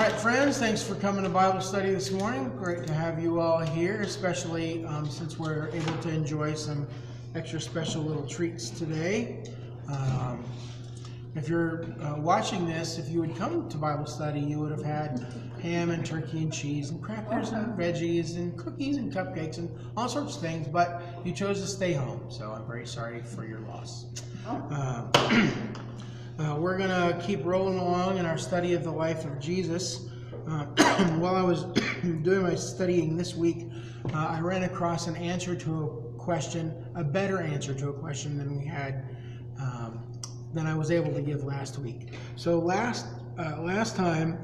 right, friends, thanks for coming to Bible study this morning. Great to have you all here, especially since we're able to enjoy some extra special little treats today. If you're watching this, if you would come to Bible study, you would have had ham and turkey and cheese and crackers and veggies and cookies and cupcakes and all sorts of things, but you chose to stay home, so I'm very sorry for your loss. We're going to keep rolling along in our study of the life of Jesus. While I was doing my studying this week, I ran across an answer to a question, a better answer to a question than we had, than I was able to give last week. So last time,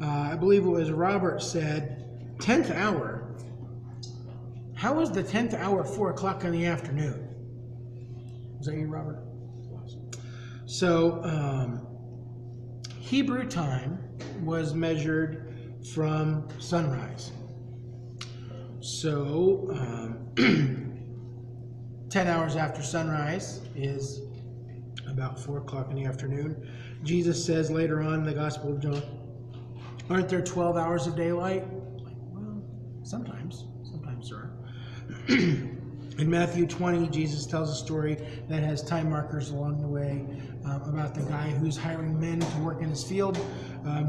I believe it was Robert said, 10th hour. How is the 10th hour 4 o'clock in the afternoon? Was that you, Robert? So, Hebrew time was measured from sunrise. So, 10 hours after sunrise is about 4 o'clock in the afternoon. Jesus says later on in the Gospel of John, aren't there 12 hours of daylight? Like, well, sometimes there are. In Matthew 20, Jesus tells a story that has time markers along the way about the guy who's hiring men to work in his field.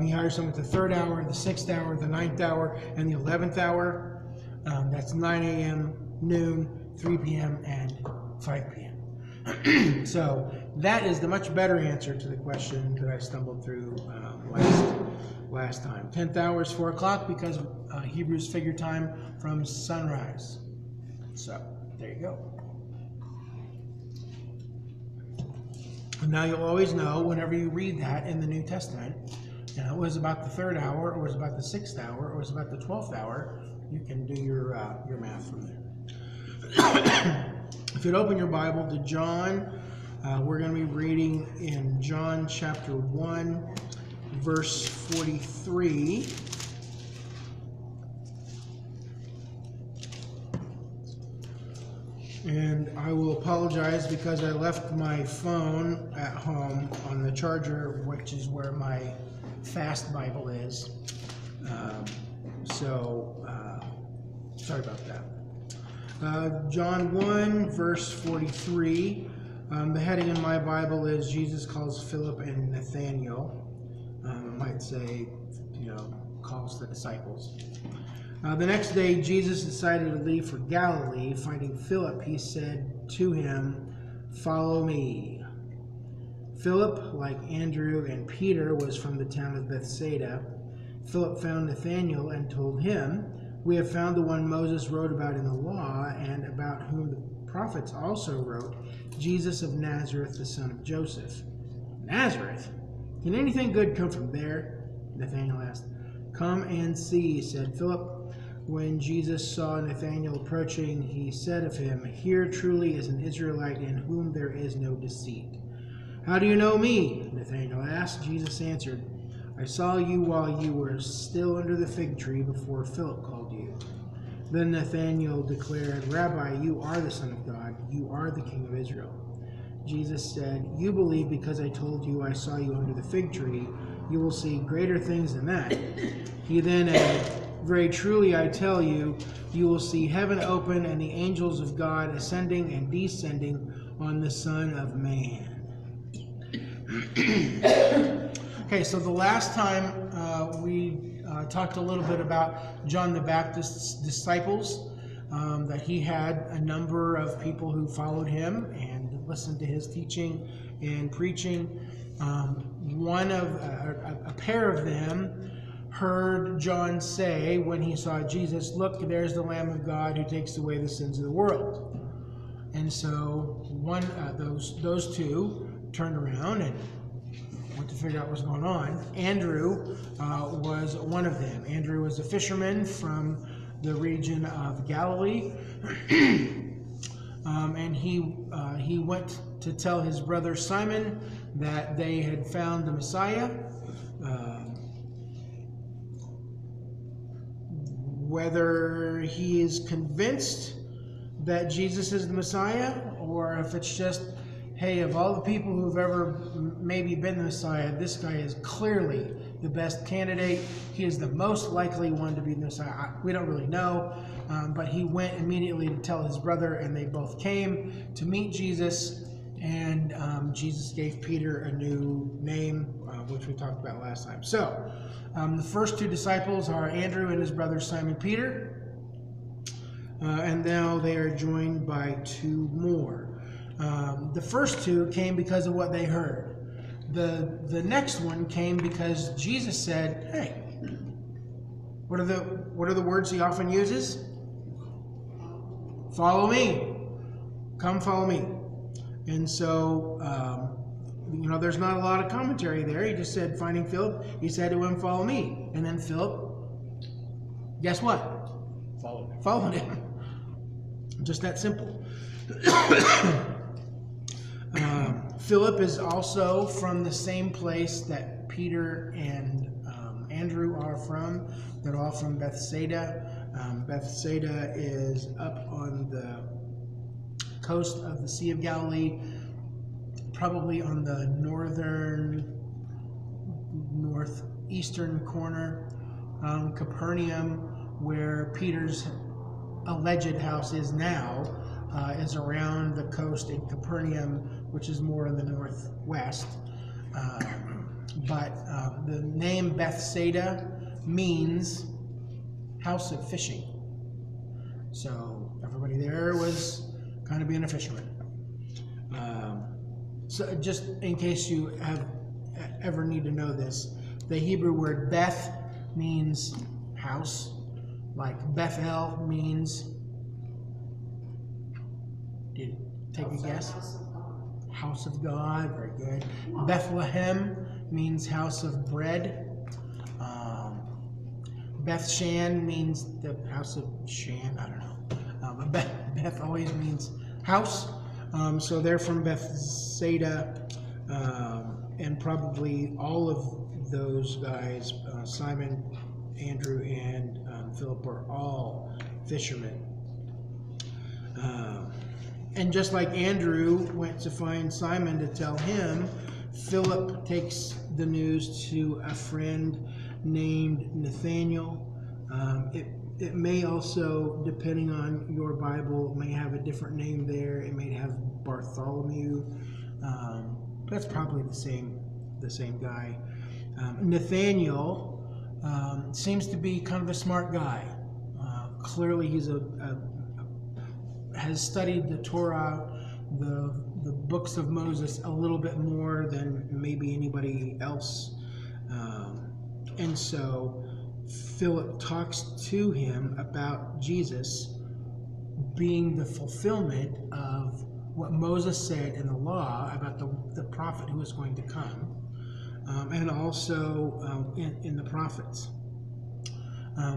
He hires them at the 3rd hour, the 6th hour, the 9th hour, and the 11th hour. That's 9 a.m., noon, 3 p.m., and 5 p.m. So that is the much better answer to the question that I stumbled through last time. 10th hour is 4 o'clock because Hebrews figure time from sunrise. So there you go. And now you'll always know whenever you read that in the New Testament, it was about the 3rd hour, or it was about the 6th hour, or it was about the 12th hour. You can do your math from there. If you'd open your Bible to John, we're going to be reading in John chapter 1, verse 43. And I will apologize because I left my phone at home on the charger, which is where my fast Bible is. Sorry about that. John 1, verse 43. The heading in my Bible is Jesus calls Philip and Nathaniel. I might say, calls the disciples. The next day, Jesus decided to leave for Galilee. Finding Philip, he said to him, "Follow me." Philip, like Andrew and Peter, was from the town of Bethsaida. Philip found Nathanael and told him, "We have found the one Moses wrote about in the law, and about whom the prophets also wrote, Jesus of Nazareth, the son of Joseph." "Nazareth? Can anything good come from there?" Nathanael asked. "Come and see," said Philip. When Jesus saw Nathanael approaching, he said of him, "Here truly is an Israelite in whom there is no deceit." "How do you know me?" Nathanael asked. Jesus answered, "I saw you while you were still under the fig tree before Philip called you." Then Nathanael declared, "Rabbi, you are the Son of God. You are the King of Israel." Jesus said, "You believe because I told you I saw you under the fig tree. You will see greater things than that." He then added, "Very truly I tell you, you will see heaven open and the angels of God ascending and descending on the Son of Man." Okay, so the last time we talked a little bit about John the Baptist's disciples, that he had a number of people who followed him and listened to his teaching and preaching. A pair of them heard John say when he saw Jesus, "Look, there's the Lamb of God who takes away the sins of the world." And so those two turned around and went to figure out what's going on. Andrew was one of them. Andrew was a fisherman from the region of Galilee, and he went to tell his brother Simon that they had found the Messiah. Whether he is convinced that Jesus is the Messiah, or if it's just hey, of all the people who've ever maybe been the Messiah, this guy is clearly the best candidate. He is the most likely one to be the Messiah. We don't really know, but he went immediately to tell his brother, and they both came to meet Jesus, and Jesus gave Peter a new name, which we talked about last time. So, the first two disciples are Andrew and his brother Simon Peter, and now they are joined by two more. The first two came because of what they heard. The next one came because Jesus said, "Hey, what are the words he often uses? Follow me. Come follow me." And so, there's not a lot of commentary there. He just said, finding Philip, he said to him, "Follow me." And then Philip, guess what? Followed him. Just that simple. Philip is also from the same place that Peter and Andrew are from. They're all from Bethsaida. Bethsaida is up on the coast of the Sea of Galilee, probably on the northeastern corner. Capernaum, where Peter's alleged house is now, is around the coast in Capernaum, which is more in the northwest. But the name Bethsaida means house of fishing. So everybody there was kind of being a fisherman. So just in case you ever need to know this, the Hebrew word Beth means house, like Bethel means, take a guess? House of God, very good. Bethlehem means house of bread. Beth Shan means the house of Shan, I don't know. Beth always means house. So they're from Bethsaida, and probably all of those guys, Simon, Andrew, and Philip, are all fishermen. And just like Andrew went to find Simon to tell him, Philip takes the news to a friend named Nathaniel. It may also, depending on your Bible, may have a different name there. It may have Bartholomew. That's probably the same guy. Nathaniel seems to be kind of a smart guy. Clearly, he's has studied the Torah, the books of Moses, a little bit more than maybe anybody else. And so Philip talks to him about Jesus being the fulfillment of what Moses said in the law about the prophet who was going to come, and also in the prophets.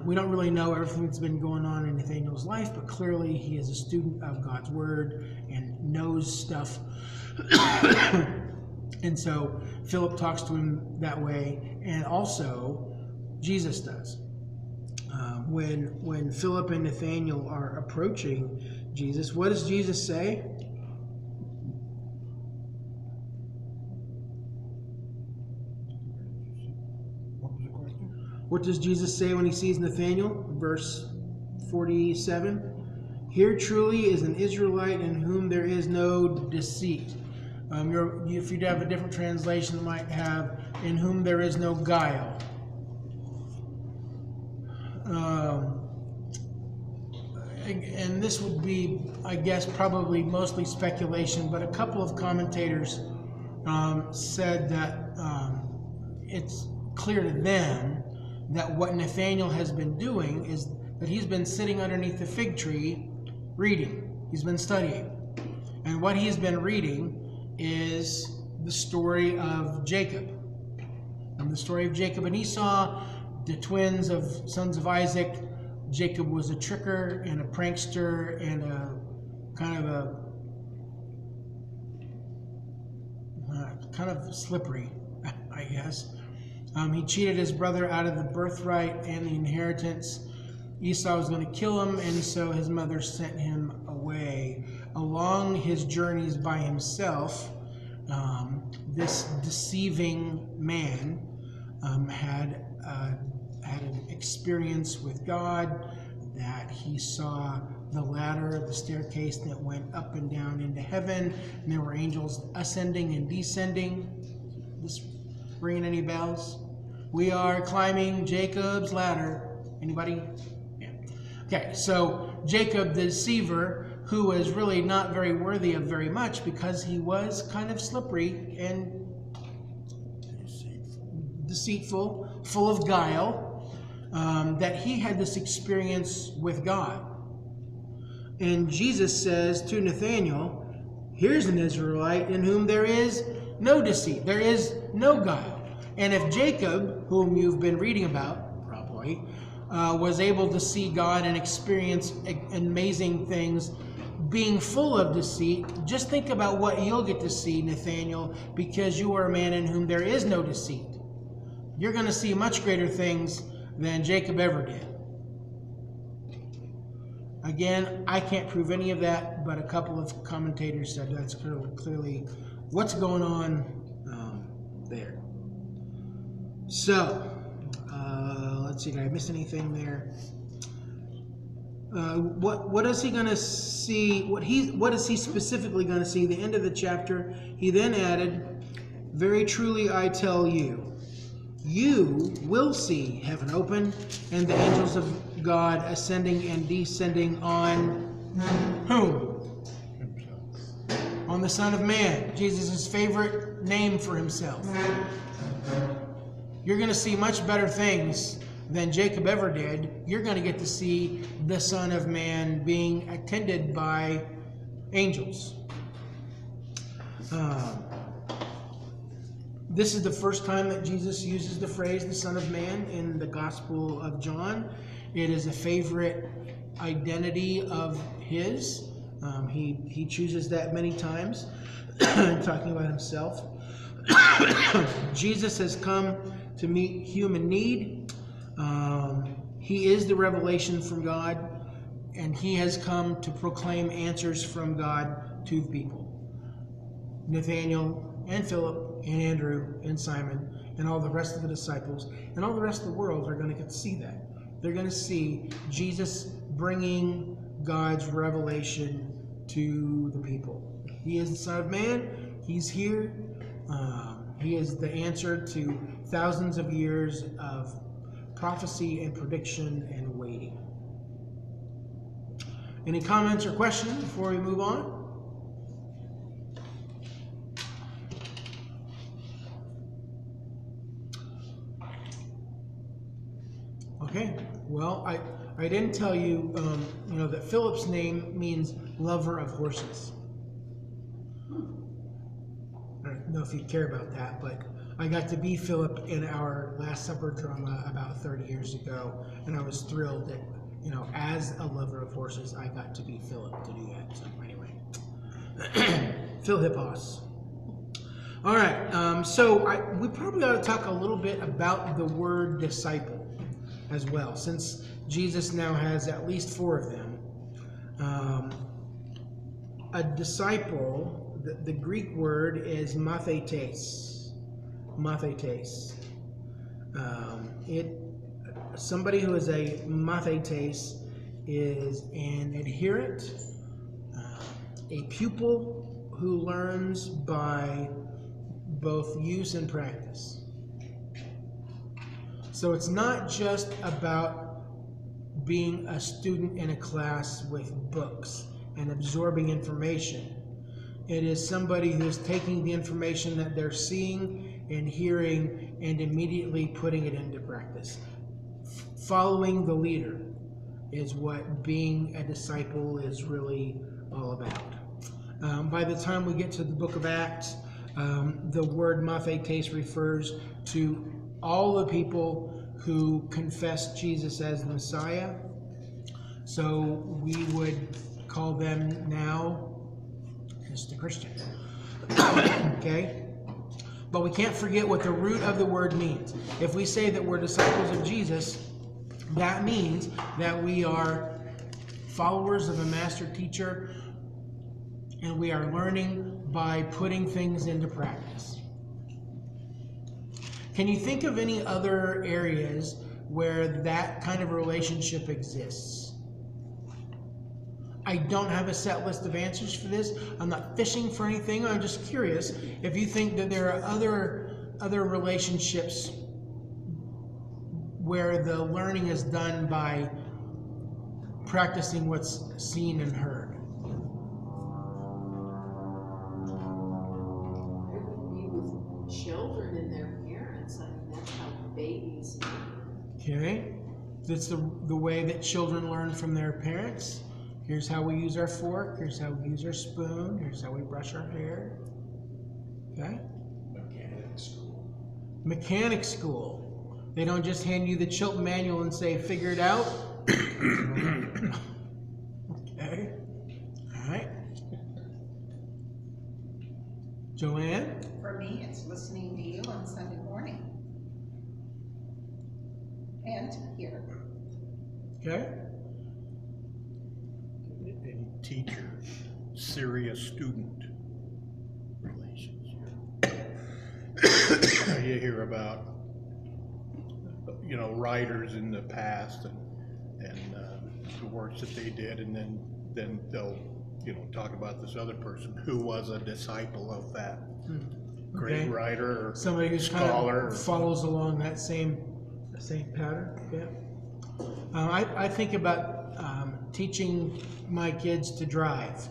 We don't really know everything that's been going on in Nathaniel's life, but clearly he is a student of God's word and knows stuff. And so Philip talks to him that way, and also Jesus does. When Philip and Nathaniel are approaching Jesus, what does Jesus say? What does Jesus say when he sees Nathanael? Verse 47. "Here truly is an Israelite in whom there is no deceit." If you'd have a different translation, it might have, "in whom there is no guile." And this would be, I guess, probably mostly speculation, but a couple of commentators said that it's clear to them that what Nathanael has been doing is that he's been sitting underneath the fig tree reading. He's been studying. And what he's been reading is the story of Jacob. And the story of Jacob and Esau, the twins of sons of Isaac. Jacob was a tricker and a prankster and a kind of slippery, I guess. He cheated his brother out of the birthright and the inheritance. Esau was going to kill him, and so his mother sent him away. Along his journeys by himself, this deceiving man had an experience with God, that he saw the ladder, the staircase that went up and down into heaven, and there were angels ascending and descending. This ringing any bells? We are climbing Jacob's ladder. Anybody? Yeah. Okay, so Jacob the deceiver, who was really not very worthy of very much because he was kind of slippery and deceitful, full of guile, that he had this experience with God. And Jesus says to Nathanael, here's an Israelite in whom there is no deceit, there is no guile. And if Jacob, whom you've been reading about, probably, was able to see God and experience amazing things, being full of deceit, just think about what you'll get to see, Nathanael, because you are a man in whom there is no deceit. You're going to see much greater things than Jacob ever did. Again, I can't prove any of that, but a couple of commentators said that's clearly what's going on there. So, let's see, did I miss anything there? What is he going to see? What is he specifically going to see? The end of the chapter, he then added, very truly I tell you, you will see heaven open and the angels of God ascending and descending on whom? On the Son of Man, Jesus' favorite name for himself. You're going to see much better things than Jacob ever did. You're going to get to see the Son of Man being attended by angels. This is the first time that Jesus uses the phrase the Son of Man in the Gospel of John. It is a favorite identity of his. He chooses that many times, talking about himself. Jesus has come to meet human need. He is the revelation from God, and he has come to proclaim answers from God to the people. Nathanael and Philip and Andrew and Simon and all the rest of the disciples and all the rest of the world are going to get to see that. They're going to see Jesus bringing God's revelation to the people. He is the Son of Man. He's here. He is the answer to thousands of years of prophecy and prediction and waiting. Any comments or questions before we move on? Okay, well, I didn't tell you, that Philip's name means lover of horses. I don't know if you care about that, but I got to be Philip in our Last Supper drama about 30 years ago, and I was thrilled that, as a lover of horses, I got to be Philip to do that. So anyway, Philippos. All right, so we probably ought to talk a little bit about the word disciple as well, since Jesus now has at least 4 of them. A disciple, the Greek word is mathetes. Mathetes. Somebody who is a mathetes is an adherent, a pupil who learns by both use and practice. So it's not just about being a student in a class with books and absorbing information. It is somebody who's taking the information that they're seeing and hearing and immediately putting it into practice. Following the leader is what being a disciple is really all about. By the time we get to the book of Acts, the word mathetes refers to all the people who confessed Jesus as the Messiah. So we would call them now just a Christian. Okay? But we can't forget what the root of the word means. If we say that we're disciples of Jesus, that means that we are followers of a master teacher, and we are learning by putting things into practice. Can you think of any other areas where that kind of relationship exists? I don't have a set list of answers for this. I'm not fishing for anything. I'm just curious if you think that there are other relationships where the learning is done by practicing what's seen and heard. It would be with children and their parents. I mean, that's how babies learn. Okay, that's the way that children learn from their parents. Here's how we use our fork. Here's how we use our spoon. Here's how we brush our hair. Okay? Mechanic school. They don't just hand you the Chilton manual and say, figure it out. Okay. All right. Joanne? For me, it's listening to you on Sunday morning. And here. Okay. And teacher, serious student relationship. You hear about, writers in the past and the works that they did, and then they'll talk about this other person who was a disciple of that great writer or somebody who's scholar. Kind of follows along that same pattern. Yeah. I think about teaching my kids to drive.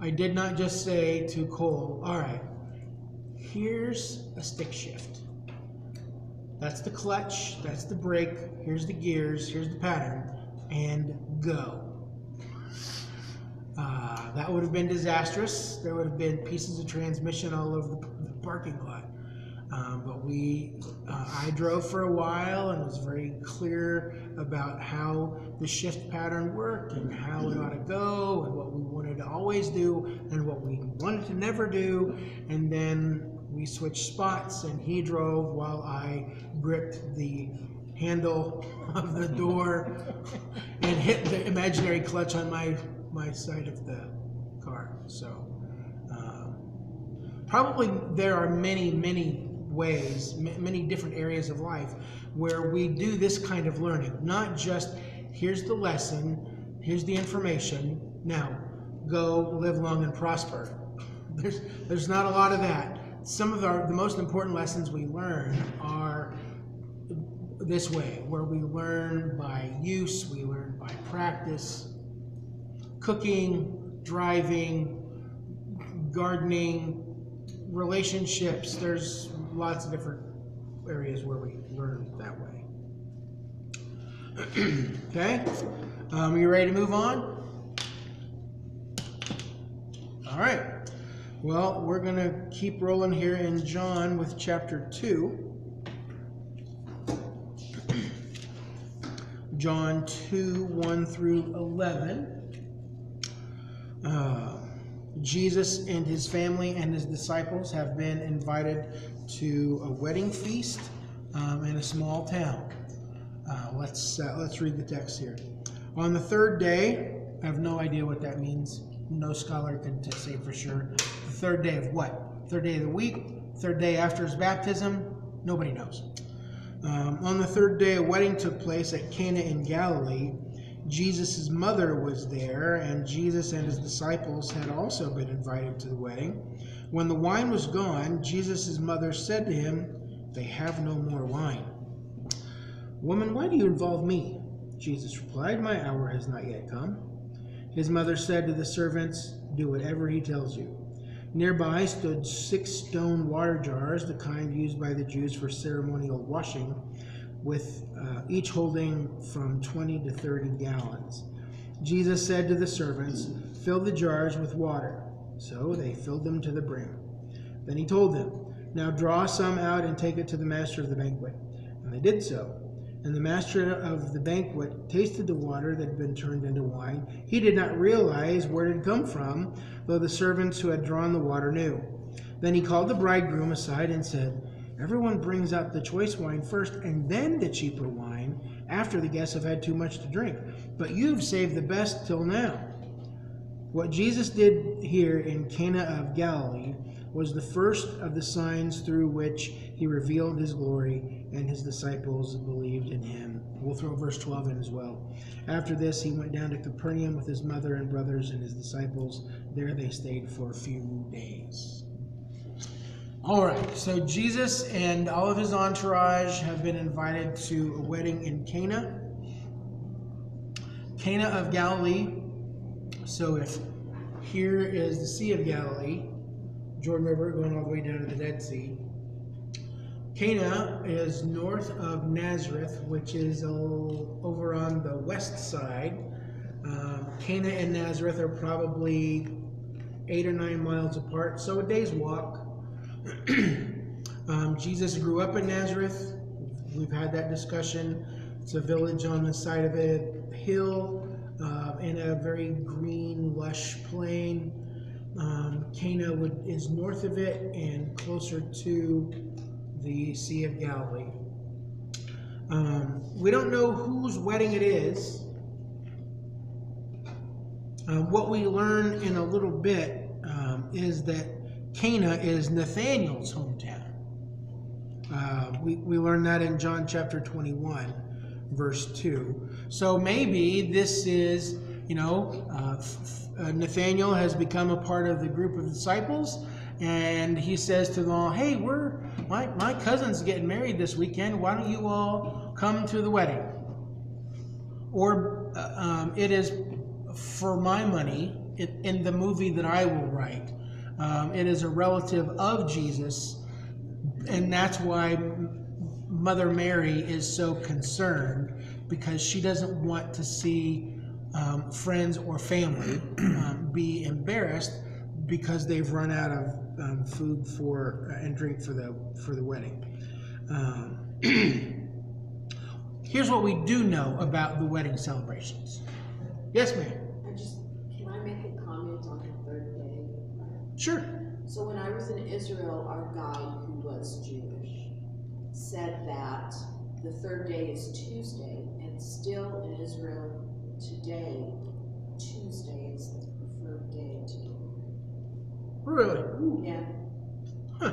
I did not just say to Cole, all right, here's a stick shift. That's the clutch, that's the brake, here's the gears, here's the pattern, and go. That would have been disastrous. There would have been pieces of transmission all over the parking lot. But I drove for a while and was very clear about how the shift pattern worked and how it ought to go and what we wanted to always do and what we wanted to never do. And then we switched spots and he drove while I gripped the handle of the door and hit the imaginary clutch on my side of the car. So probably there are many ways, many different areas of life where we do this kind of learning. Not just, here's the lesson, here's the information, now go live long and prosper. There's not a lot of that. Some of the most important lessons we learn are this way, where we learn by use, we learn by practice. Cooking, driving, gardening, relationships. There's lots of different areas where we learn that way. Okay? Are you ready to move on? All right. Well, we're going to keep rolling here in John with chapter 2. John 2, 1 through 11. Jesus and his family and his disciples have been invited to a wedding feast in a small town. Let's read the text here. On the third day, I have no idea what that means. No scholar can say for sure. The third day of what? Third day of the week? Third day after his baptism? Nobody knows. On the third day, a wedding took place at Cana in Galilee. Jesus' mother was there, and Jesus and his disciples had also been invited to the wedding. When the wine was gone, Jesus' mother said to him, "They have no more wine." "Woman, why do you involve me?" Jesus replied, "My hour has not yet come." His mother said to the servants, "Do whatever he tells you." Nearby stood 6 stone water jars, the kind used by the Jews for ceremonial washing, with each holding from 20 to 30 gallons. Jesus said to the servants, "Fill the jars with water." So they filled them to the brim. Then he told them, "Now draw some out and take it to the master of the banquet." And they did so. And the master of the banquet tasted the water that had been turned into wine. He did not realize where it had come from, though the servants who had drawn the water knew. Then he called the bridegroom aside and said, "Everyone brings out the choice wine first, and then the cheaper wine, after the guests have had too much to drink. But you've saved the best till now." What Jesus did here in Cana of Galilee was the first of the signs through which he revealed his glory, and his disciples believed in him. We'll throw verse 12 in as well. After this, he went down to Capernaum with his mother and brothers and his disciples. There they stayed for a few days. All right, so Jesus and all of his entourage have been invited to a wedding in Cana. Cana of Galilee. So if here is the Sea of Galilee, Jordan River going all the way down to the Dead Sea. Cana is north of Nazareth, which is over on the west side. Cana and Nazareth are probably 8 or 9 miles apart, so a day's walk. Jesus grew up in Nazareth. We've had that discussion. It's a village on the side of a hill in a very green, lush plain. Cana is north of it and closer to the Sea of Galilee. We don't know whose wedding it is. What we learn in a little bit is that Cana is Nathanael's hometown. We learn that in John chapter 21, verse 2. So maybe this is, Nathanael has become a part of the group of disciples, and he says to them all, hey, my cousin's getting married this weekend. Why don't you all come to the wedding? Or it is, for my money, in the movie that I will write, it is a relative of Jesus, and that's why Mother Mary is so concerned, because she doesn't want to see friends or family be embarrassed because they've run out of food and drink for the wedding. Here's what we do know about the wedding celebrations. Yes, ma'am. Can I make a comment on the third day? Sure. So when I was in Israel, our guide, who was Jewish, said that the third day is Tuesday, and still in Israel today, Tuesday is the preferred day to do. Really? Yeah. Huh.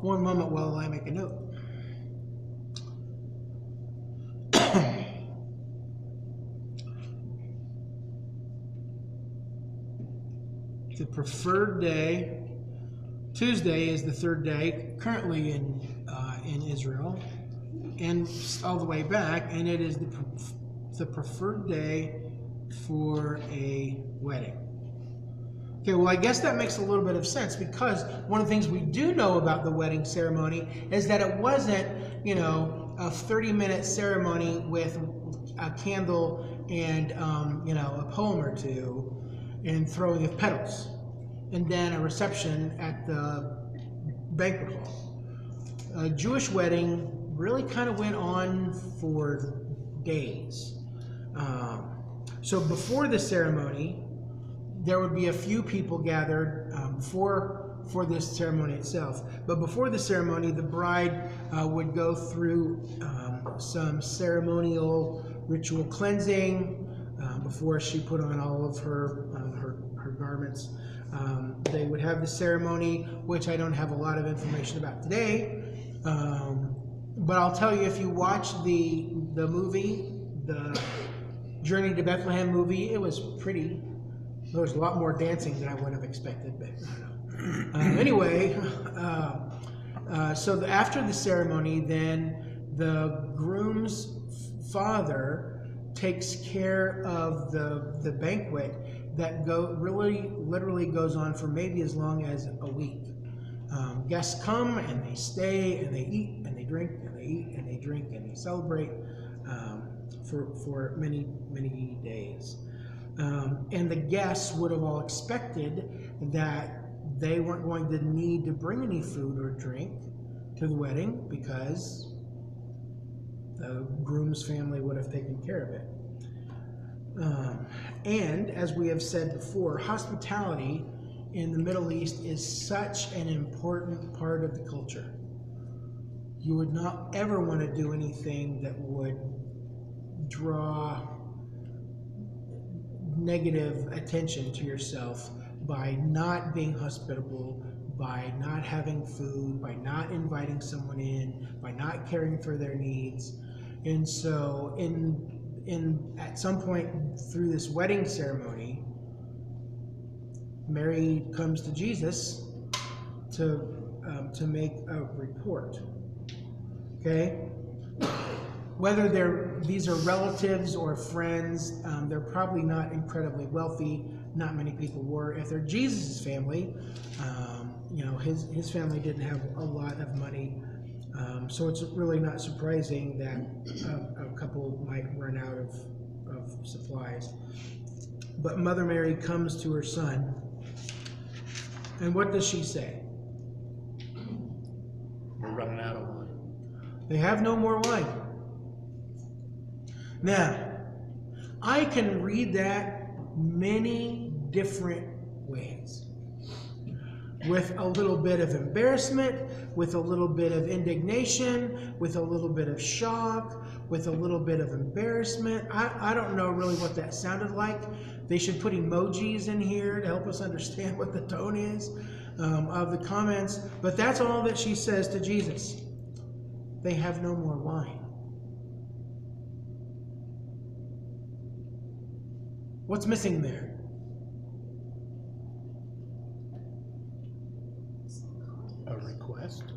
One moment while I make a note. The preferred day, Tuesday is the third day, currently in Israel, and all the way back, and it is the preferred day for a wedding. Okay, well, I guess that makes a little bit of sense, because one of the things we do know about the wedding ceremony is that it wasn't, a 30-minute ceremony with a candle and, a poem or two and throwing of petals, and then a reception at the banquet hall. A Jewish wedding really kind of went on for days. So before the ceremony, there would be a few people gathered for this ceremony itself. But before the ceremony, the bride would go through some ceremonial ritual cleansing before she put on all of her garments. They would have the ceremony, which I don't have a lot of information about today. But I'll tell you, if you watch the movie, the Journey to Bethlehem movie, it was pretty. There was a lot more dancing than I would have expected, but I don't know. Anyway, so after the ceremony, then the groom's father takes care of the banquet that literally goes on for maybe as long as a week. Guests come and they stay and they eat and they drink and they eat and they drink and they celebrate for many, many days. And the guests would have all expected that they weren't going to need to bring any food or drink to the wedding, because the groom's family would have taken care of it. And as we have said before, hospitality in the Middle East is such an important part of the culture. You would not ever want to do anything that would draw negative attention to yourself by not being hospitable, by not having food, by not inviting someone in, by not caring for their needs. And so at some point through this wedding ceremony, Mary comes to Jesus to make a report. Okay? Whether these are relatives or friends, they're probably not incredibly wealthy. Not many people were. If they're Jesus' family, his family didn't have a lot of money. So it's really not surprising that a couple might run out of supplies. But Mother Mary comes to her son, and what does she say? We're running out of wine. They have no more wine. Now, I can read that many different ways. With a little bit of embarrassment, with a little bit of indignation, with a little bit of shock, with a little bit of embarrassment. I don't know really what that sounded like. They should put emojis in here to help us understand what the tone is of the comments. But that's all that she says to Jesus. They have no more wine. What's missing there? A request?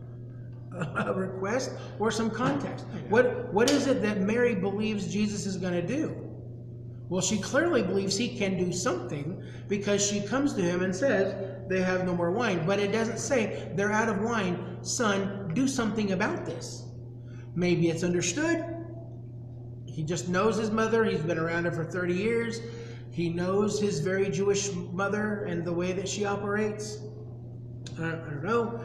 A request or some context. What is it that Mary believes Jesus is going to do? Well, she clearly believes he can do something because she comes to him and says, they have no more wine. But it doesn't say, they're out of wine. Son, do something about this. Maybe it's understood. He just knows his mother. He's been around her for 30 years. He knows his very Jewish mother and the way that she operates. I don't know.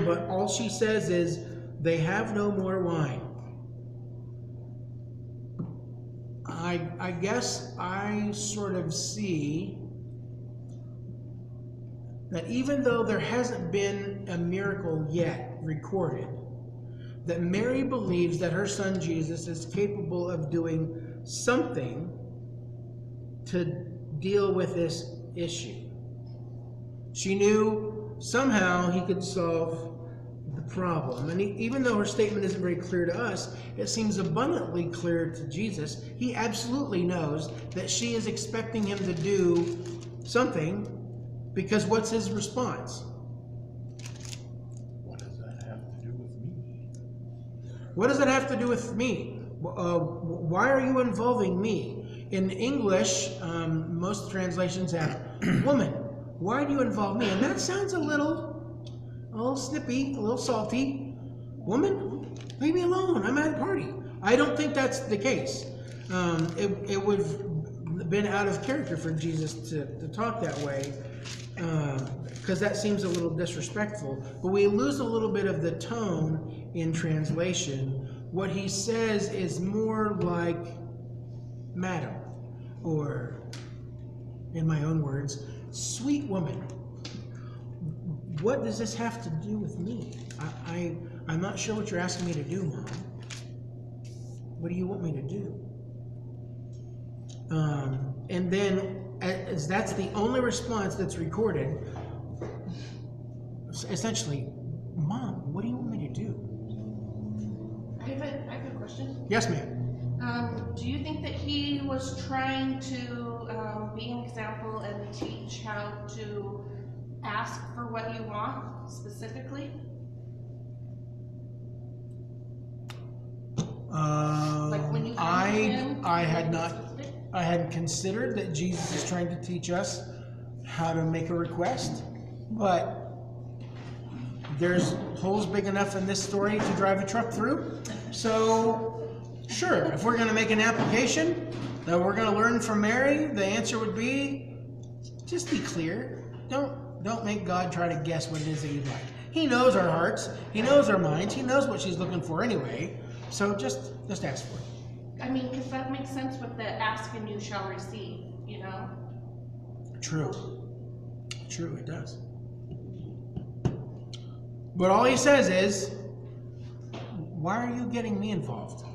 But all she says is, they have no more wine. I guess I sort of see that even though there hasn't been a miracle yet recorded, that Mary believes that her son Jesus is capable of doing something to deal with this issue. She knew somehow he could solve the problem. And even though her statement isn't very clear to us, it seems abundantly clear to Jesus. He absolutely knows that she is expecting him to do something, because what's his response? What does that have to do with me? What does it have to do with me? Why are you involving me? In English, most translations have, woman, why do you involve me? And that sounds a little snippy, a little salty. Woman, leave me alone. I'm at a party. I don't think that's the case. It would have been out of character for Jesus to talk that way, because that seems a little disrespectful. But we lose a little bit of the tone in translation. What he says is more like, madam, or in my own words, sweet woman. What does this have to do with me? I'm not sure what you're asking me to do, Mom. What do you want me to do? And then, as that's the only response that's recorded, essentially, Mom, what do you want me to do? I have a question. Yes, ma'am. Do you think that he was trying to be an example and teach how to ask for what you want specifically? Like when you come to him, I hadn't considered that Jesus is trying to teach us how to make a request, but there's holes big enough in this story to drive a truck through. So, sure, if we're going to make an application that we're going to learn from Mary, the answer would be, just be clear. Don't make God try to guess what it is that you'd like. He knows our hearts. He knows our minds. He knows what she's looking for anyway. So just ask for it. I mean, because that makes sense with the ask and you shall receive, you know? True, it does. But all he says is, why are you getting me involved?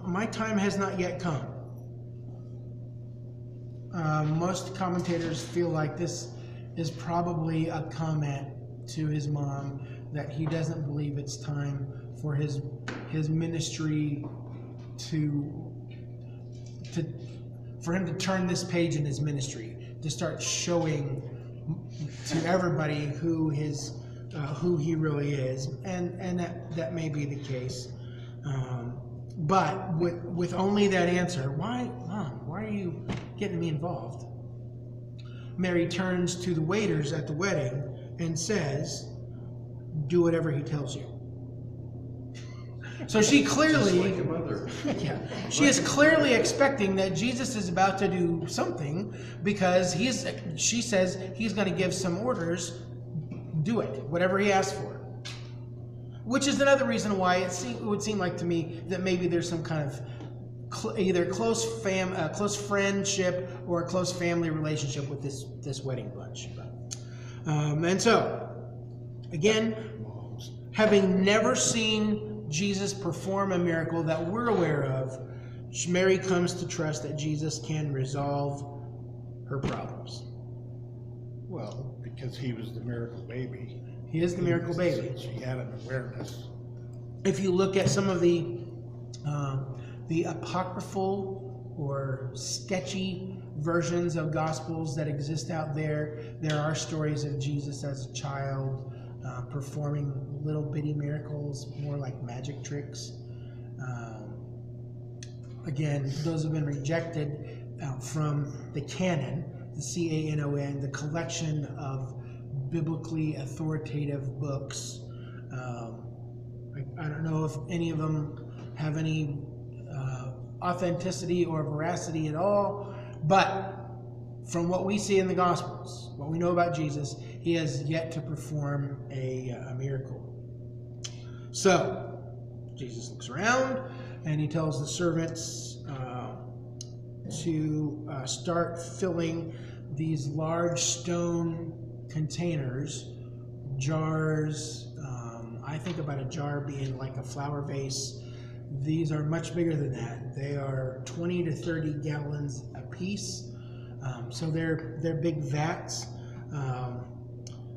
My time has not yet come. most commentators feel like this is probably a comment to his mom that he doesn't believe it's time for his ministry for him to turn this page in his ministry, to start showing to everybody who he really is, and that may be the case. But with only that answer, why, Mom, why are you getting me involved? Mary turns to the waiters at the wedding and says, do whatever he tells you. So she clearly, Just like a mother. yeah, she is clearly expecting that Jesus is about to do something, because she says he's going to give some orders. Do it, whatever he asks for. Which is another reason why it would seem like to me that maybe there's some kind of either close friendship or a close family relationship with this wedding bunch. And so, again, having never seen Jesus perform a miracle that we're aware of, Mary comes to trust that Jesus can resolve her problems. Well, because he was the miracle baby. He is the miracle baby. She had an awareness. If you look at some of the apocryphal or sketchy versions of Gospels that exist out there, there are stories of Jesus as a child performing little bitty miracles, more like magic tricks. Again, those have been rejected from the canon, the Canon, the collection of biblically authoritative books. I don't know if any of them have any authenticity or veracity at all, but from what we see in the Gospels, what we know about Jesus, he has yet to perform a miracle. So, Jesus looks around and he tells the servants to start filling these large stone containers, jars. I think about a jar being like a flower vase. These are much bigger than that. They are 20 to 30 gallons a piece. So they're big vats.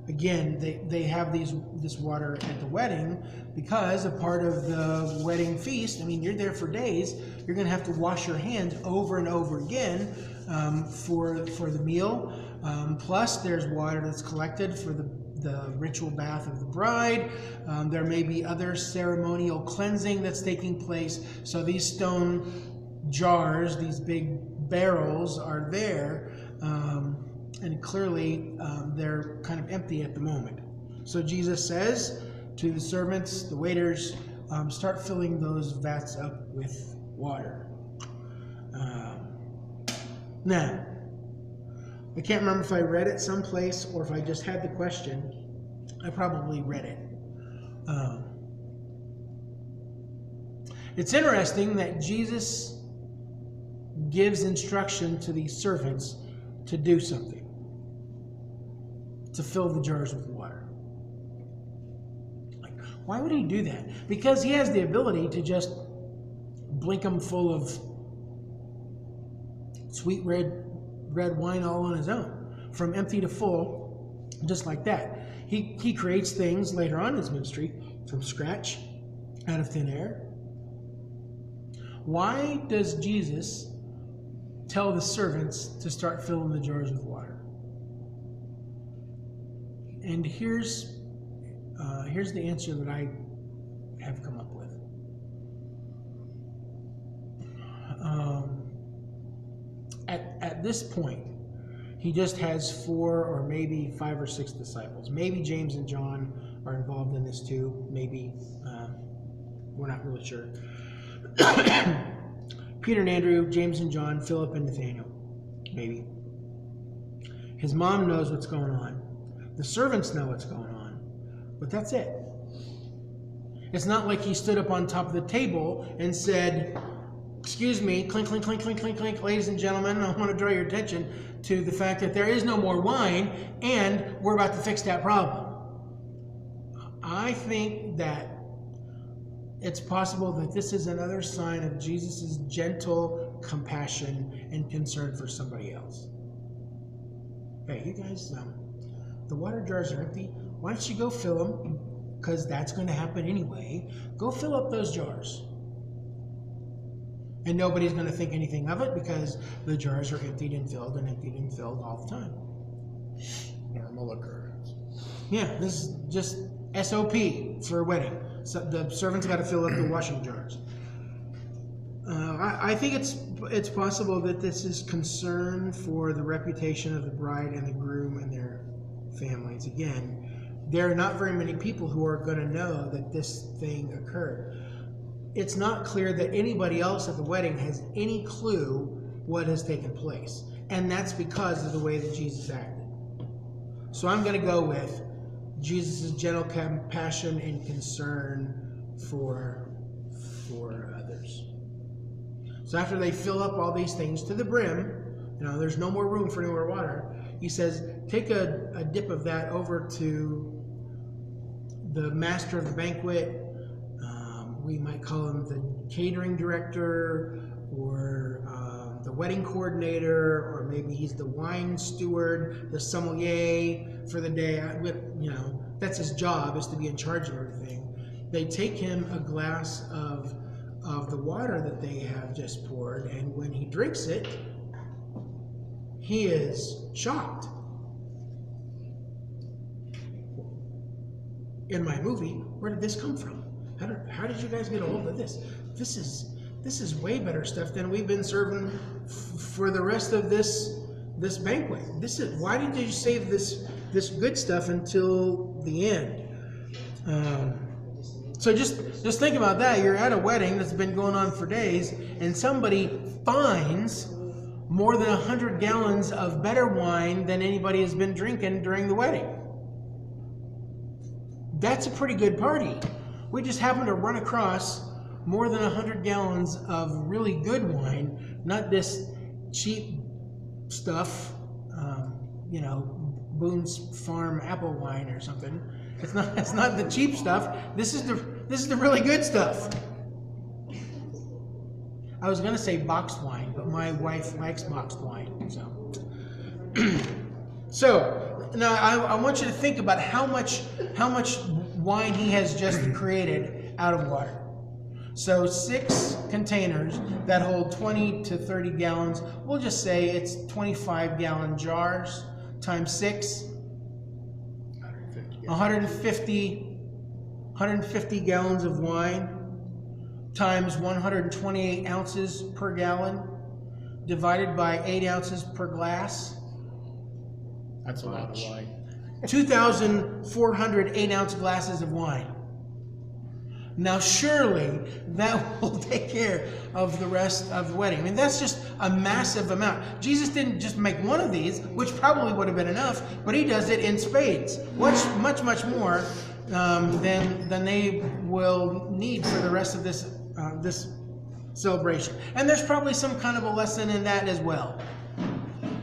Again, they have this water at the wedding because a part of the wedding feast, I mean, you're there for days, you're going to have to wash your hands over and over again for the meal. Plus, there's water that's collected for the ritual bath of the bride. There may be other ceremonial cleansing that's taking place. So these stone jars, these big barrels are there, and clearly they're kind of empty at the moment. So Jesus says to the servants, the waiters, start filling those vats up with water. Now, I can't remember if I read it someplace or if I just had the question. I probably read it. It's interesting that Jesus gives instruction to these servants to do something, to fill the jars with water. Like, why would he do that? Because he has the ability to just blink them full of sweet red wine all on his own, from empty to full, just like that. He creates things later on in his ministry from scratch, out of thin air. Why does Jesus tell the servants to start filling the jars with water? And here's the answer that I have come up with. At this point, he just has 4 or maybe 5 or 6 disciples. Maybe James and John are involved in this too. Maybe. We're not really sure. Peter and Andrew, James and John, Philip and Nathaniel. Maybe. His mom knows what's going on. The servants know what's going on. But that's it. It's not like he stood up on top of the table and said, excuse me, clink, clink, clink, clink, clink, clink, ladies and gentlemen, I want to draw your attention to the fact that there is no more wine and we're about to fix that problem. I think that it's possible that this is another sign of Jesus' gentle compassion and concern for somebody else. Hey, you guys, the water jars are empty. Why don't you go fill them? Because that's going to happen anyway. Go fill up those jars. And nobody's going to think anything of it because the jars are emptied and filled all the time. Normal occurrence. Yeah, this is just SOP for a wedding. So the servant's got to fill up the washing jars. I think it's possible that this is concern for the reputation of the bride and the groom and their families. Again, there are not very many people who are going to know that this thing occurred. It's not clear that anybody else at the wedding has any clue what has taken place. And that's because of the way that Jesus acted. So I'm going to go with Jesus' gentle compassion and concern for others. So after they fill up all these things to the brim, there's no more room for any more water. He says, take a dip of that over to the master of the banquet. We might call him the catering director, or the wedding coordinator, or maybe he's the wine steward, the sommelier for the day. That's his job, is to be in charge of everything. They take him a glass of the water that they have just poured, and when he drinks it, he is shocked. In my movie, where did this come from? How did you guys get a hold of this? This is way better stuff than we've been serving for the rest of this banquet. Why did you save this good stuff until the end? So just think about that. You're at a wedding that's been going on for days, and somebody finds more than 100 gallons of better wine than anybody has been drinking during the wedding. That's a pretty good party. We just happened to run across more than 100 gallons of really good wine, not this cheap stuff, Boone's Farm apple wine or something. It's not the cheap stuff. This is the really good stuff. I was gonna say boxed wine, but my wife likes boxed wine, so. So now I want you to think about how much wine he has just created out of water. So 6 containers that hold 20 to 30 gallons. We'll just say it's 25-gallon jars times 6. 150 gallons of wine times 128 ounces per gallon divided by 8 ounces per glass. That's a lot of wine. 2,400 8-ounce glasses of wine. Now surely that will take care of the rest of the wedding. I mean, that's just a massive amount. Jesus didn't just make one of these, which probably would have been enough, but he does it in spades. Much more than they will need for the rest of this celebration. And there's probably some kind of a lesson in that as well.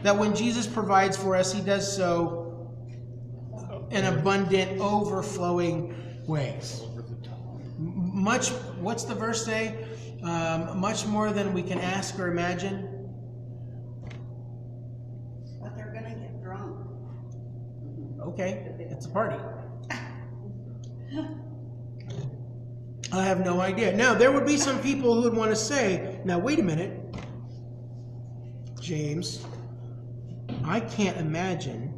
That when Jesus provides for us, he does so in abundant, overflowing ways. What's the verse say? Much more than we can ask or imagine. But they're gonna get drunk. Okay, it's a party. I have no idea. Now, there would be some people who would want to say, now wait a minute, James, I can't imagine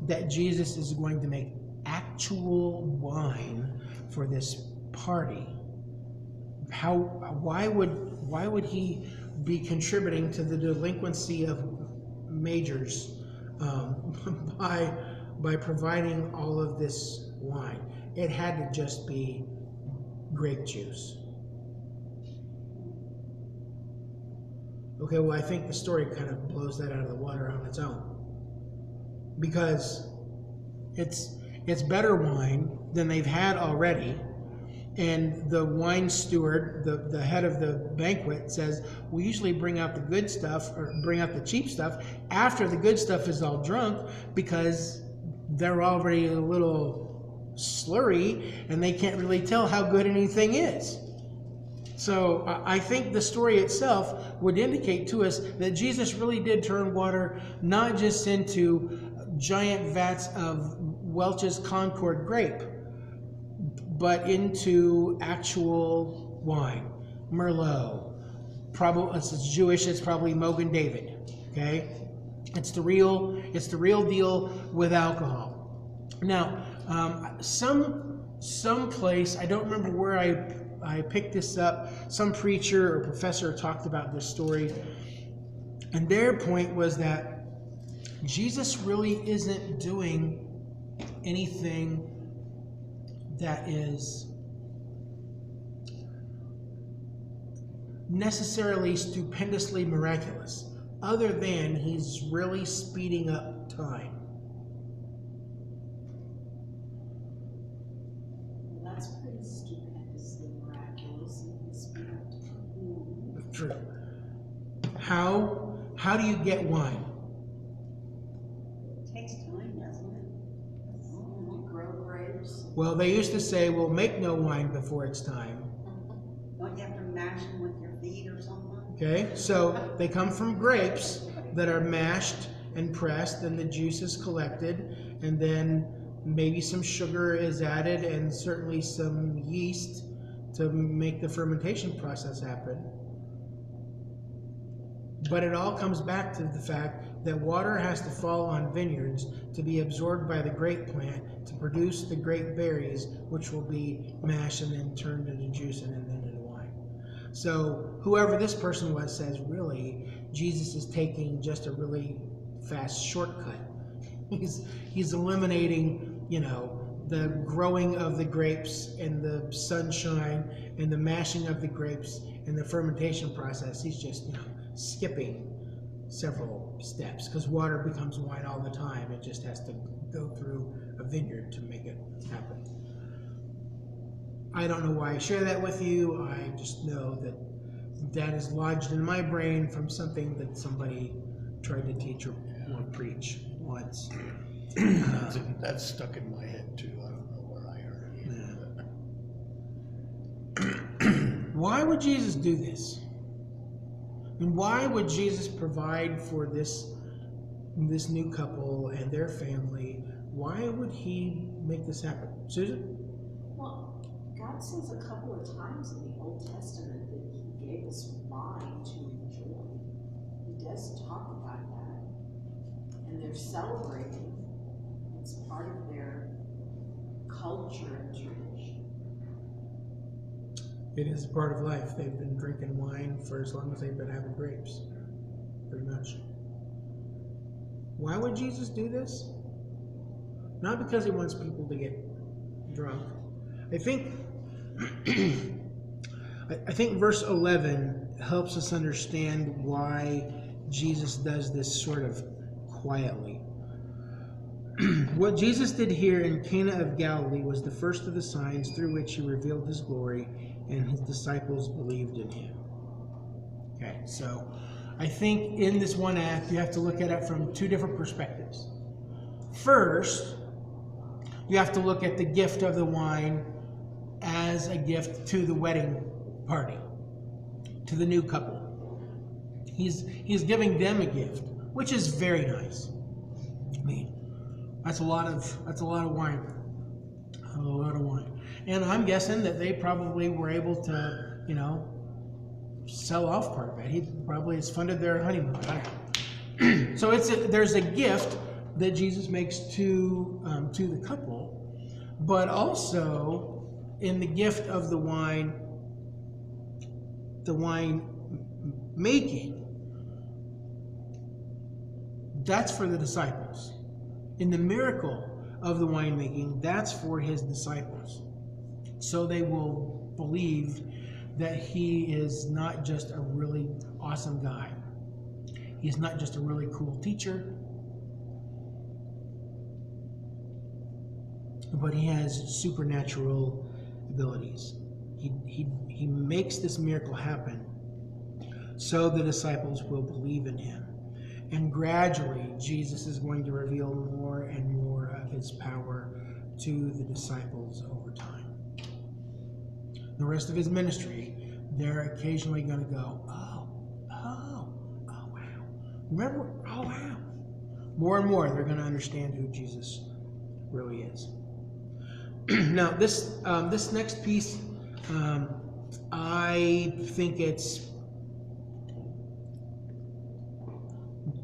that Jesus is going to make actual wine for this party. Why would he be contributing to the delinquency of majors by providing all of this wine? It had to just be grape juice. Okay, well, I think the story kind of blows that out of the water on its own, because it's better wine than they've had already. And the wine steward, the head of the banquet, says, we usually bring out the good stuff, or bring out the cheap stuff, after the good stuff is all drunk, because they're already a little slurry, and they can't really tell how good anything is. So I think the story itself would indicate to us that Jesus really did turn water not just into giant vats of Welch's Concord grape, but into actual wine, Merlot. Probably it's Jewish. It's probably Mogan David. Okay, it's the real deal with alcohol. Now, some place, I don't remember where I picked this up. Some preacher or professor talked about this story, and their point was that Jesus really isn't doing anything that is necessarily stupendously miraculous, other than he's really speeding up time. That's pretty stupendously miraculous. True. How do you get wine? It takes time, doesn't it? You grow grapes. Well, they used to say, "Well, make no wine before it's time." Don't you have to mash them with your feet or something? Okay, so they come from grapes that are mashed and pressed, and the juice is collected, and then maybe some sugar is added, and certainly some yeast to make the fermentation process happen. But it all comes back to the fact that water has to fall on vineyards to be absorbed by the grape plant to produce the grape berries, which will be mashed and then turned into juice and then into wine. So whoever this person was says, really, Jesus is taking just a really fast shortcut. He's eliminating, the growing of the grapes and the sunshine and the mashing of the grapes and the fermentation process. He's just, skipping several steps, because water becomes wine all the time. It just has to go through a vineyard to make it happen. I don't know why I share that with you. I just know that is lodged in my brain from something that somebody tried to teach or preach once. That's stuck in my head too. I don't know where I heard it. Why would Jesus do this? And why would Jesus provide for this new couple and their family? Why would he make this happen? Susan? Well, God says a couple of times in the Old Testament that he gave us wine to enjoy. He does talk about that. And they're celebrating. It's part of their culture and tradition. It is a part of life. They've been drinking wine for as long as they've been having grapes, pretty much. Why would Jesus do this? Not because he wants people to get drunk. I think verse 11 helps us understand why Jesus does this sort of quietly. What Jesus did here in Cana of Galilee was the first of the signs through which he revealed his glory, and his disciples believed in him. Okay, so I think in this one act, you have to look at it from two different perspectives. First, you have to look at the gift of the wine as a gift to the wedding party, to the new couple. He's giving them a gift, which is very nice. I mean, that's a lot of wine. A lot of wine. And I'm guessing that they probably were able to, sell off part of it. He probably has funded their honeymoon. So there's a gift that Jesus makes to the couple, but also in the gift of the wine making, that's for the disciples. In the miracle of the winemaking, that's for his disciples. So they will believe that he is not just a really awesome guy. He's not just a really cool teacher, but he has supernatural abilities. He makes this miracle happen so the disciples will believe in him. And gradually, Jesus is going to reveal more and more of his power to the disciples over time. The rest of his ministry they're occasionally going to go, oh, wow. Remember, oh, wow. More and more, they're going to understand who Jesus really is. Now, this next piece, I think it's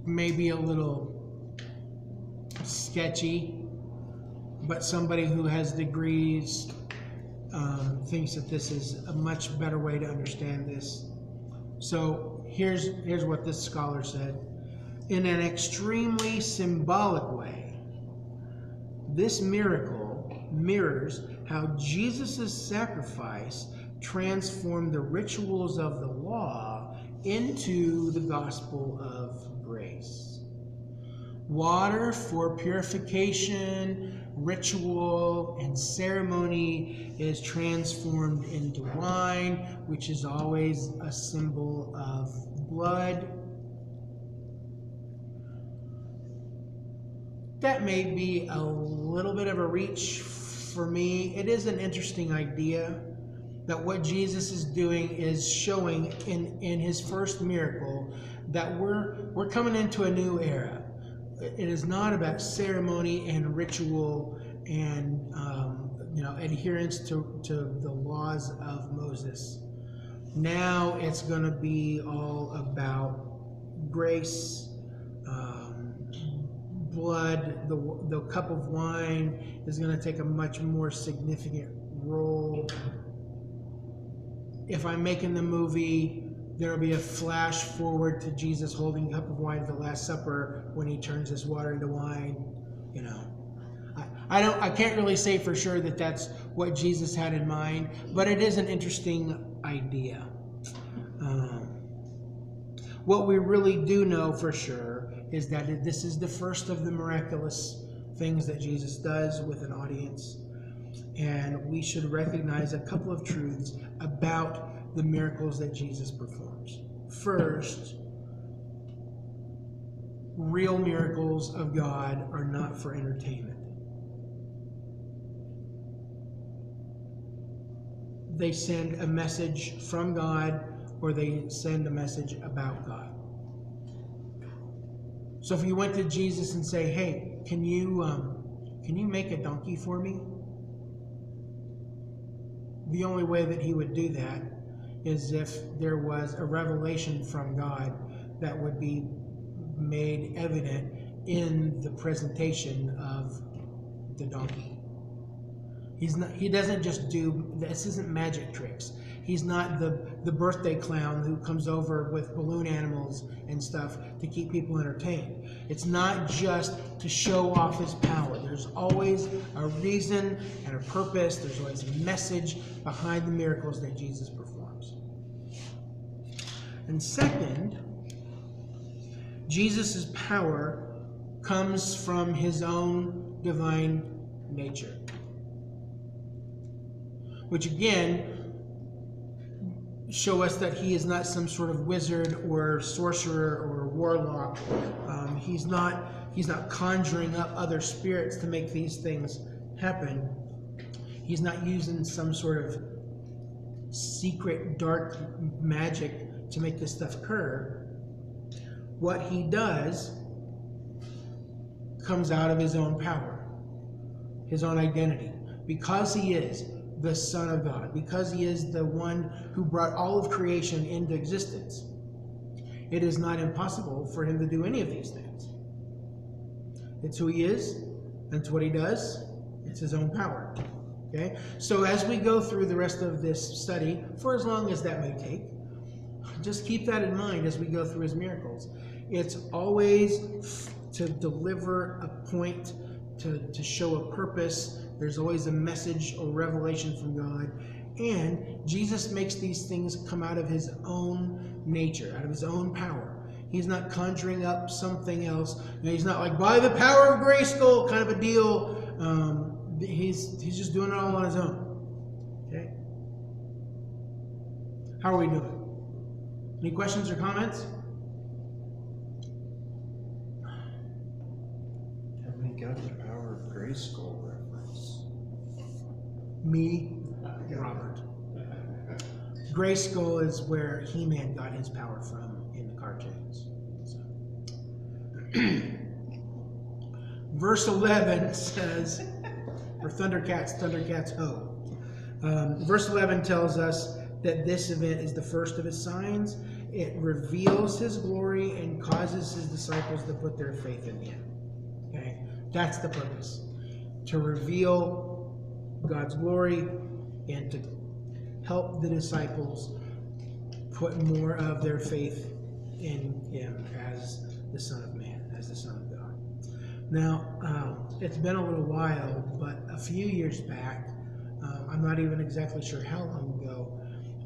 maybe a little sketchy, but somebody who has degrees thinks that this is a much better way to understand this. So here's what this scholar said. In an extremely symbolic way, this miracle mirrors how Jesus' sacrifice transformed the rituals of the law into the gospel of grace. Water for purification, ritual, and ceremony is transformed into wine, which is always a symbol of blood. That may be a little bit of a reach for me. It is an interesting idea that what Jesus is doing is showing in his first miracle that we're coming into a new era. It is not about ceremony and ritual and adherence to the laws of Moses. Now it's going to be all about grace, blood. The cup of wine is going to take a much more significant role. If I'm making the movie, there will be a flash forward to Jesus holding a cup of wine at the Last Supper when he turns this water into wine. I can't really say for sure that that's what Jesus had in mind, but it is an interesting idea. What we really do know for sure is that this is the first of the miraculous things that Jesus does with an audience, and we should recognize a couple of truths about the miracles that Jesus performs. First, real miracles of God are not for entertainment. They send a message from God, or they send a message about God. So if you went to Jesus and say, hey, can you make a donkey for me? The only way that he would do that is if there was a revelation from God that would be made evident in the presentation of the donkey. He doesn't just do, this isn't magic tricks. He's not the birthday clown who comes over with balloon animals and stuff to keep people entertained. It's not just to show off his power. There's always a reason and a purpose. There's always a message behind the miracles that Jesus performs. And second, Jesus' power comes from his own divine nature, which again show us that he is not some sort of wizard or sorcerer or warlock. He's not conjuring up other spirits to make these things happen. He's not using some sort of secret dark magic to make this stuff occur. What he does comes out of his own power, his own identity, because he is the Son of God, because he is the one who brought all of creation into existence. It is not impossible for him to do any of these things. It's who he is, it's what he does, it's his own power. Okay? So as we go through the rest of this study, for as long as that may take, just keep that in mind as we go through his miracles. It's always to deliver a point, to show a purpose. There's always a message or revelation from God. And Jesus makes these things come out of his own nature, out of his own power. He's not conjuring up something else. He's not like, by the power of Grayskull kind of a deal. He's just doing it all on his own. Okay? How are we doing? Any questions or comments? Have we got the power of Grayskull reference? Me, Robert. Grayskull is where He-Man got his power from in the cartoons. So. Verse 11 says, or Thundercats ho. Verse 11 tells us that this event is the first of his signs. It reveals his glory and causes his disciples to put their faith in him. Okay? That's the purpose. To reveal God's glory and to help the disciples put more of their faith in him as the Son of Man, as the Son of God. Now, it's been a little while, but a few years back, I'm not even exactly sure how long ago,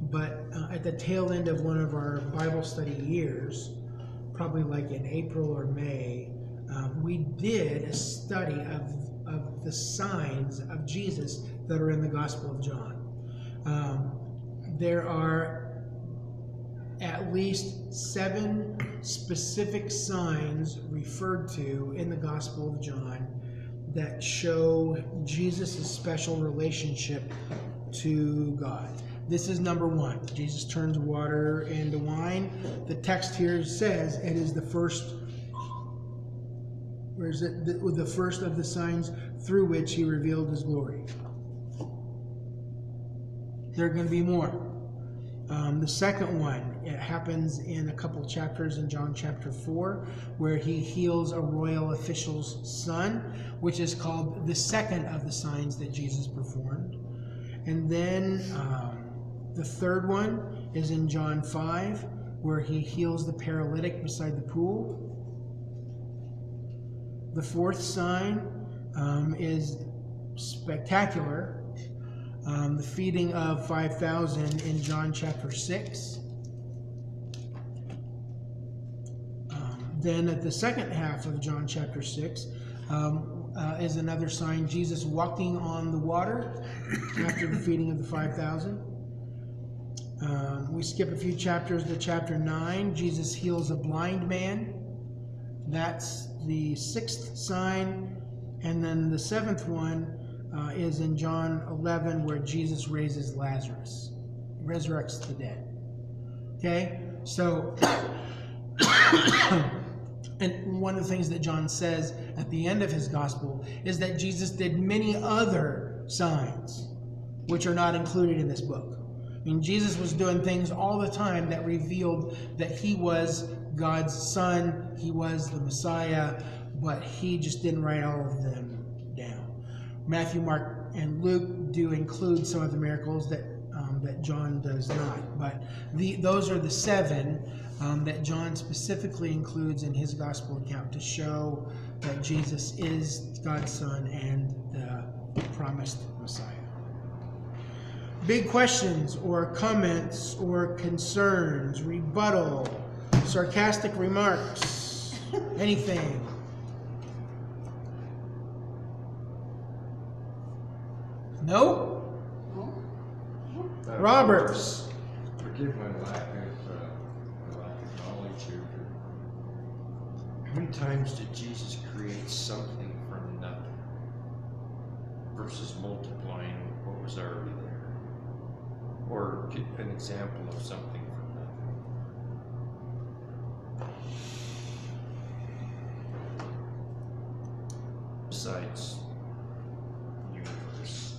but at the tail end of one of our Bible study years, probably like in April or May, we did a study of the signs of Jesus that are in the Gospel of John. There are at least 7 specific signs referred to in the Gospel of John that show Jesus' special relationship to God. This is number 1. Jesus turns water into wine. The text here says it is the first, where is it? The first of the signs through which he revealed his glory. There are going to be more. The second one, it happens in a couple chapters in John chapter 4, where he heals a royal official's son, which is called the second of the signs that Jesus performed. And then the third one is in John 5, where he heals the paralytic beside the pool. The fourth sign is spectacular. The feeding of 5,000 in John chapter 6. Then at the second half of John chapter 6 is another sign, Jesus walking on the water after the feeding of the 5,000. We skip a few chapters to chapter 9. Jesus heals a blind man. That's the 6th sign. And then the 7th one is in John 11, where Jesus raises Lazarus, resurrects the dead. Okay? So, and one of the things that John says at the end of his gospel is that Jesus did many other signs, which are not included in this book. I mean, Jesus was doing things all the time that revealed that he was God's Son, he was the Messiah, but he just didn't write all of them down. Matthew, Mark, and Luke do include some of the miracles that John does not. But those are the 7 that John specifically includes in his gospel account to show that Jesus is God's Son and the promised Messiah. Big questions or comments or concerns, rebuttal, sarcastic remarks, anything? No? Roberts. Forgive my lack of knowledge here. How many times did Jesus create something from nothing versus multiplying what was already there? Or give an example of something from nothing. Besides universe.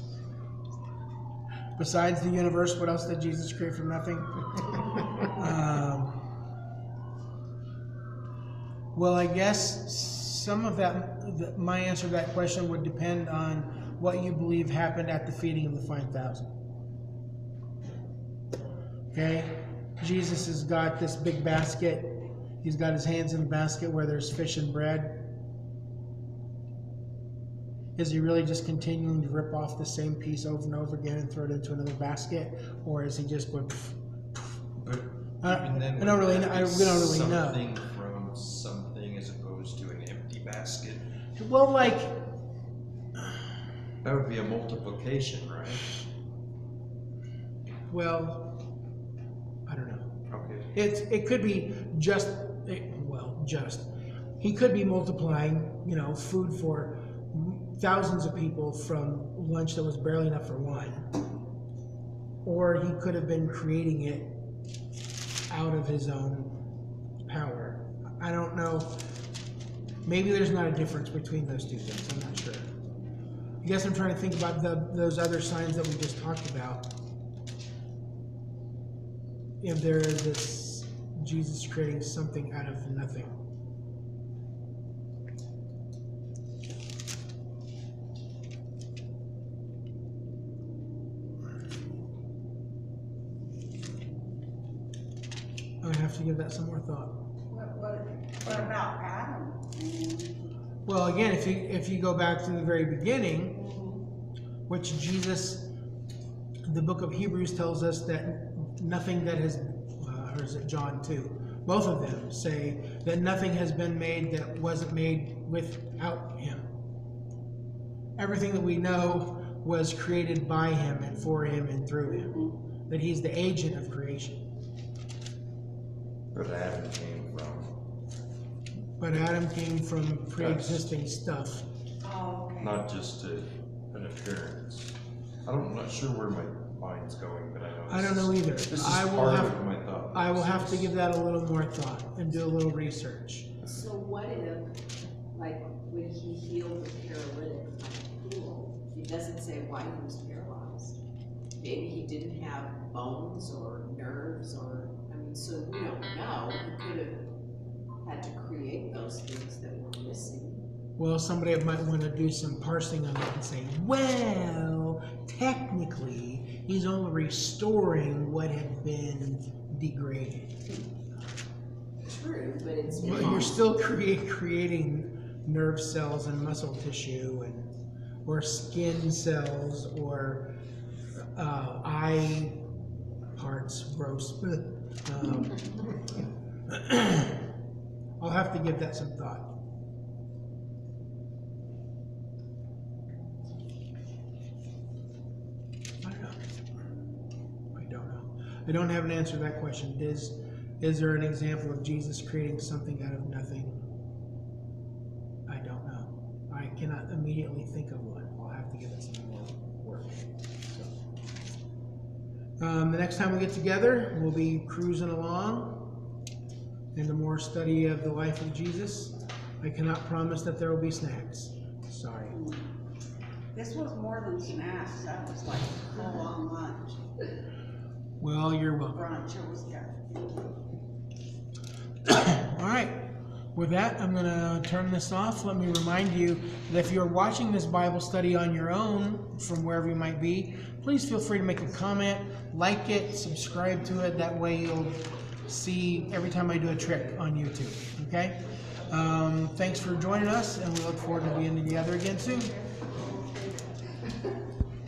Besides the universe, what else did Jesus create from nothing? Well, I guess some of that, my answer to that question would depend on what you believe happened at the feeding of the 5,000. Okay? Jesus has got this big basket. He's got his hands in the basket where there's fish and bread. Is he really just continuing to rip off the same piece over and over again and throw it into another basket? Or is he just going... But I even then, don't really we don't really know. something from something as opposed to an empty basket. Well, like... That would be a multiplication, right? Well, I don't know. Okay. It could be just... He could be multiplying, food for thousands of people from lunch that was barely enough for one. or he could have been creating it out of his own power. I don't know. Maybe there's not a difference between those two things. I'm not sure. I guess I'm trying to think about those other signs that we just talked about. If there is this Jesus creating something out of nothing. I have to give that some more thought. What about Adam? Well, again, if you go back to the very beginning, which Jesus, the book of Hebrews tells us that nothing that has, or is it John 2? Both of them say that nothing has been made that wasn't made without him. Everything that we know was created by him and for him and through him. That he's the agent of creation. But Adam came from. But Adam came from pre-existing stuff. Oh, okay. Not just an appearance. I'm not sure where my mind's going, but I know. I don't know either. This is I will part have, of my thought. I will have to give that a little more thought and do a little research. So what if, like, when he healed the paralytic on the pool, it doesn't say why he was paralyzed? Maybe he didn't have bones or nerves or, I mean, so we don't know. He could have had to create those things that were missing. Well, somebody might want to do some parsing on that and say, well, technically, he's only restoring what had been degraded. True, but it's. Well, you're still creating nerve cells and muscle tissue and or skin cells or eye parts, gross. I'll have to give that some thought. I don't have an answer to that question. Is there an example of Jesus creating something out of nothing? I don't know. I cannot immediately think of one. I'll have to give it some more work. So, the next time we get together, we'll be cruising along into more study of the life of Jesus. I cannot promise that there will be snacks. Sorry. This was more than snacks. That was like full-on lunch. Well, you're welcome. Brunch, it was good. All right. With that, I'm going to turn this off. Let me remind you that if you're watching this Bible study on your own, from wherever you might be, please feel free to make a comment, like it, subscribe to it. That way you'll see every time I do a trick on YouTube. Okay? Thanks for joining us, and we look forward to being together again soon.